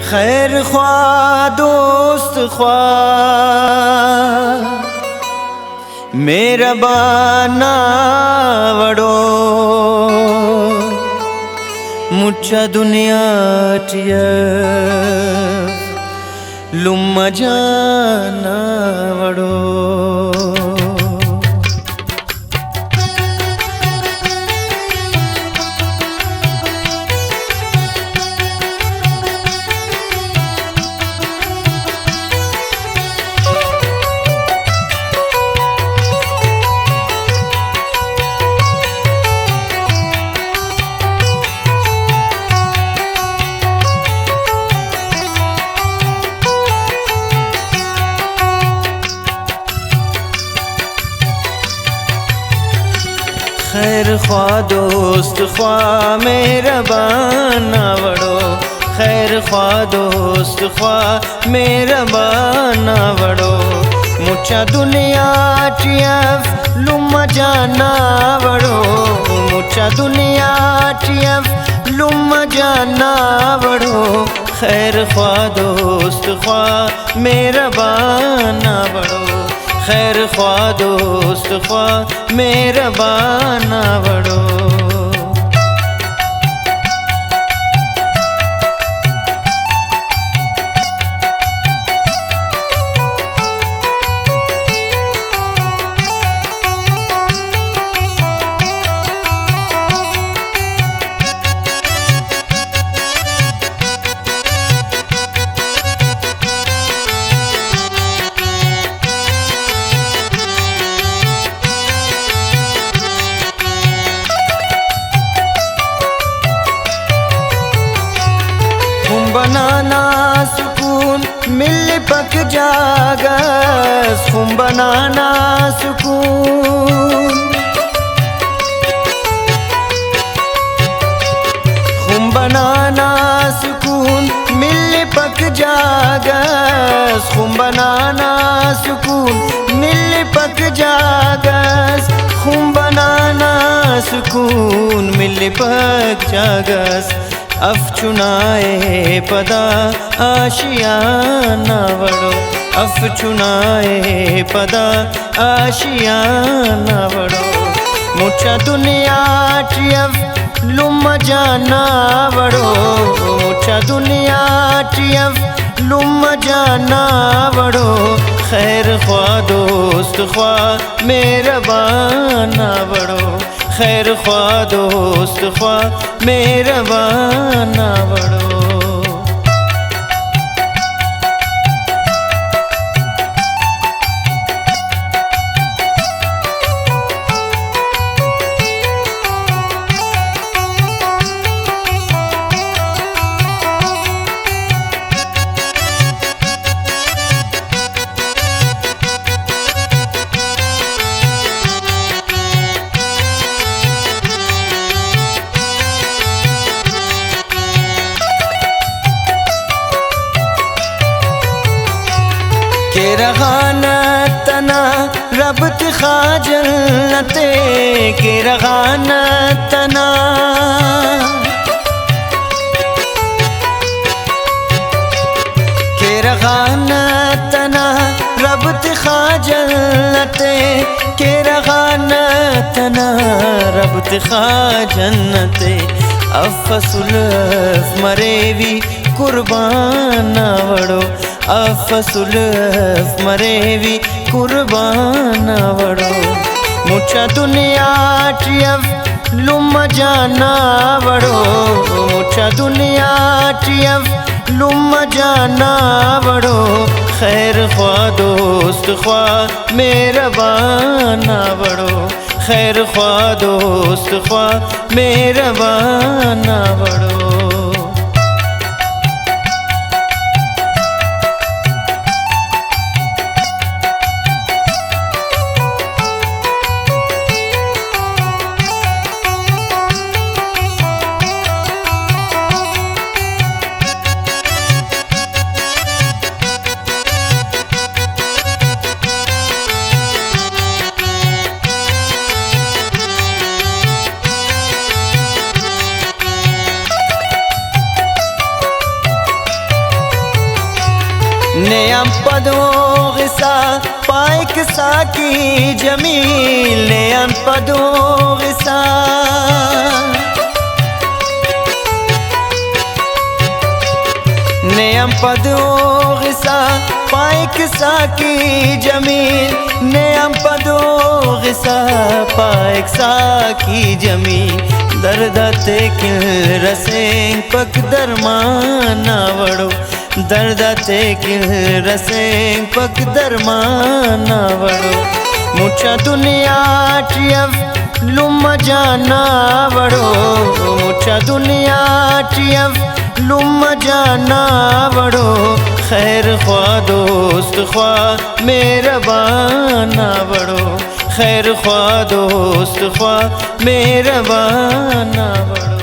खैर ख्वा दोस्त ख्वा मेहरबाना वड़ो मुच्छा दुनिया लुम्मा जाना वड़ो। खैर ख्वा दोस्त ख्वा मेहरबाना वड़ो, खैर ख्वा दोस्त ख्वा मेहरबाना वड़ो मुच्छा दुनिया टियफ लुम्मा जाना वड़ो, मुच्छा दुनिया टियफ लुम्मा जाना वड़ो। खैर ख्वा दोस्त ख्वा मेहरबाना वड़ो, खैर ख्वा दोस्त ख्वा मेहरबाना वड़ो। बनाना सुकून मिल पक जागस, खून बनाना सुकून, खून बनाना सुकून मिल पक जागस, खून बनाना सुकून मिल पक जागस, खून बनाना सुकून मिल पक जागस। अफचुनाए पदा आशियाना वड़ो, अफचुनाए पदा आशियाना वड़ो मुच्छा दुनिया टियफ लुम्मा जाना वड़ो, मुच्छा दुनिया टियफ लुम्मा जाना वड़ो। खैर ख्वा दोस्त ख्वा मेहरबाना वड़ो, खैर ख्वा दोस्त ख्वा मेहरबाना वड़ो। के रगाना तना रब तिखा जन्नते, के रगाना तना के रगाना तना रब तिखा जन्नते, के रगाना तना रब तिखा जन्नते। अफसुल्फ मरेवी कुर्बाना वड़ो, अफसुल्फ मरेवी कुर्बाना वड़ो मुच्छा दुनिया टियफ लुम्मा जाना वड़ो, मुच्छा दुनिया टियफ लुम्मा जाना वड़ो। खैर ख्वा दोस्त ख्वा मेहरबाना वड़ो, खैर ख्वा दोस्त ख्वा मेहरबाना वड़ो। नेम पदो गिसा पाइक साकी जमील नेम पदो गिसा नेम पदो गिसा पाइक साकी जमील नेम पदो गिसा पाइक साकी जमील दर्द ते किल रसें पक दरमाना वड़ो दर्द ते किल रसें पक दरमाना वड़ो मुछा दुनिया टियफ लुम जाना वड़ो मुछा दुनिया टियफ लुम जाना वड़ो खैर ख्वा दोस्त ख्वा मेहरबाना वड़ो खैर ख्वा दोस्त ख्वा मेहरबाना वड़ो।